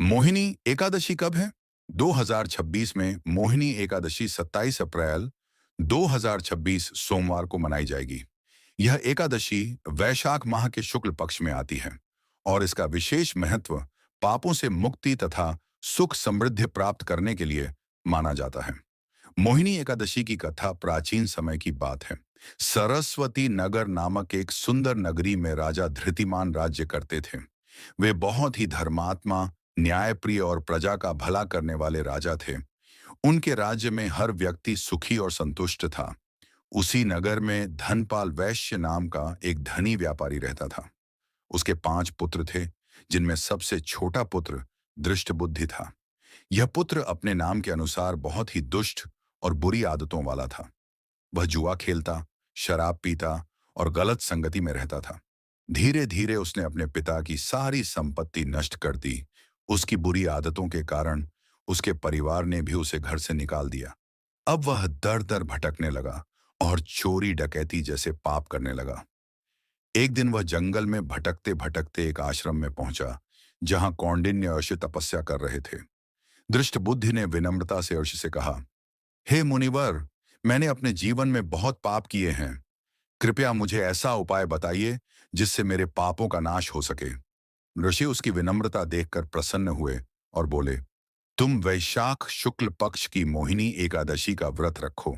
मोहिनी एकादशी कब है? 2026 में मोहिनी एकादशी 27 अप्रैल 2026 सोमवार को मनाई जाएगी। यह एकादशी वैशाख माह के शुक्ल पक्ष में आती है और इसका विशेष महत्व पापों से मुक्ति तथा सुख समृद्धि प्राप्त करने के लिए माना जाता है। मोहिनी एकादशी की कथा प्राचीन समय की बात है। सरस्वती नगर नामक एक सुंदर नगरी में राजा धृतिमान राज्य करते थे। वे बहुत ही धर्मात्मा, न्यायप्रिय और प्रजा का भला करने वाले राजा थे। उनके राज्य में हर व्यक्ति सुखी और संतुष्ट था। उसी नगर में धनपाल वैश्य नाम का एक धनी व्यापारी रहता था। उसके 5 पुत्र थे, जिनमें सबसे छोटा पुत्र दृष्टबुद्धि था। यह पुत्र अपने नाम के अनुसार बहुत ही दुष्ट और बुरी आदतों वाला था। वह जुआ खेलता, शराब पीता और गलत संगति में रहता था। धीरे धीरे उसने अपने पिता की सारी संपत्ति नष्ट कर दी। उसकी बुरी आदतों के कारण उसके परिवार ने भी उसे घर से निकाल दिया। अब वह दर दर भटकने लगा और चोरी डकैती जैसे पाप करने लगा। एक दिन वह जंगल में भटकते भटकते एक आश्रम में पहुंचा, जहां कौंडिन्य ऋषि तपस्या कर रहे थे। दृष्टबुद्धि ने विनम्रता से ऋषि से कहा, हे मुनिवर, मैंने अपने जीवन में बहुत पाप किए हैं। कृपया मुझे ऐसा उपाय बताइए जिससे मेरे पापों का नाश हो सके। ऋषि उसकी विनम्रता देखकर प्रसन्न हुए और बोले, तुम वैशाख शुक्ल पक्ष की मोहिनी एकादशी का व्रत रखो।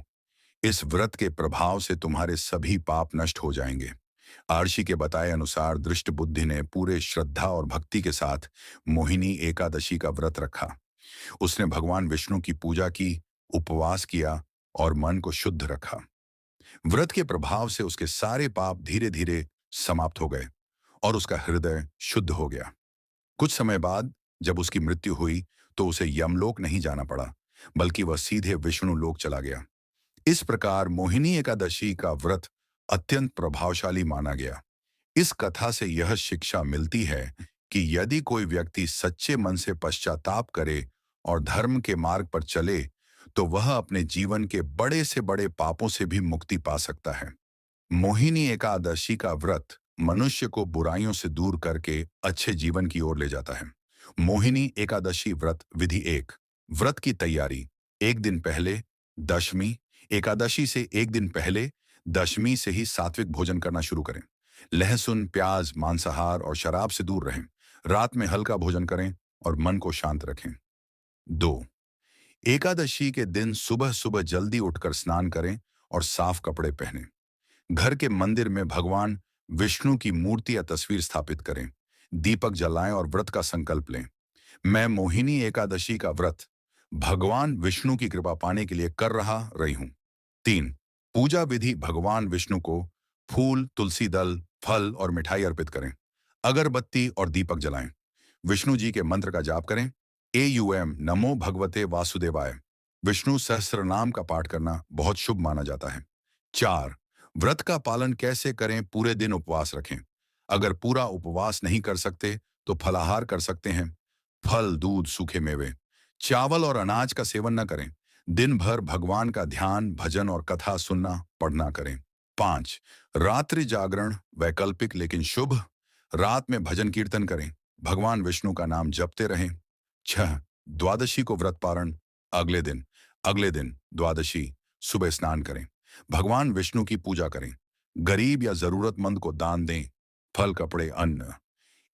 इस व्रत के प्रभाव से तुम्हारे सभी पाप नष्ट हो जाएंगे। आर्षि के बताए अनुसार दृष्टबुद्धि ने पूरे श्रद्धा और भक्ति के साथ मोहिनी एकादशी का व्रत रखा। उसने भगवान विष्णु की पूजा की, उपवास किया और मन को शुद्ध रखा। व्रत के प्रभाव से उसके सारे पाप धीरे धीरे समाप्त हो गए और उसका हृदय शुद्ध हो गया। कुछ समय बाद जब उसकी मृत्यु हुई तो उसे यमलोक नहीं जाना पड़ा, बल्कि वह सीधे विष्णु लोक चला गया। इस प्रकार मोहिनी एकादशी का व्रत अत्यंत प्रभावशाली माना गया। इस कथा से यह शिक्षा मिलती है कि यदि कोई व्यक्ति सच्चे मन से पश्चाताप करे और धर्म के मार्ग पर चले, तो वह अपने जीवन के बड़े से बड़े पापों से भी मुक्ति पा सकता है। मोहिनी एकादशी का व्रत मनुष्य को बुराइयों से दूर करके अच्छे जीवन की ओर ले जाता है। मोहिनी एकादशी व्रत विधि 1। व्रत की तैयारी। एक दिन पहले दशमी एकादशी से एक दिन पहले दशमी से ही सात्विक भोजन करना शुरू करें। लहसुन, प्याज, मांसाहार और शराब से दूर रहें। रात में हल्का भोजन करें और मन को शांत रखें। 2। एकादशी के दिन सुबह सुबह जल्दी उठकर स्नान करें और साफ कपड़े पहनें। घर के मंदिर में भगवान विष्णु की मूर्ति या तस्वीर स्थापित करें। दीपक जलाएं और व्रत का संकल्प लें। मैं मोहिनी एकादशी का व्रत भगवान विष्णु की कृपा पाने के लिए कर रही हूं। 3। पूजा विधि। भगवान विष्णु को फूल, तुलसी दल, फल और मिठाई अर्पित करें। अगरबत्ती और दीपक जलाएं। विष्णु जी के मंत्र का जाप करें। AUM नमो भगवते वासुदेवाय विष्णु सहस्त्र नाम का पाठ करना बहुत शुभ माना जाता है। 4। व्रत का पालन कैसे करें? पूरे दिन उपवास रखें। अगर पूरा उपवास नहीं कर सकते तो फलाहार कर सकते हैं। फल, दूध, सूखे मेवे। चावल और अनाज का सेवन न करें। दिन भर भगवान का ध्यान, भजन और कथा सुनना पढ़ना करें। 5। रात्रि जागरण वैकल्पिक लेकिन शुभ। रात में भजन कीर्तन करें। भगवान विष्णु का नाम जपते रहें। 6। द्वादशी को व्रत पारण। अगले दिन द्वादशी सुबह स्नान करें। भगवान विष्णु की पूजा करें। गरीब या जरूरतमंद को दान दें। फल, कपड़े, अन्न।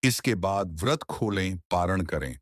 इसके बाद व्रत खोलें, पारण करें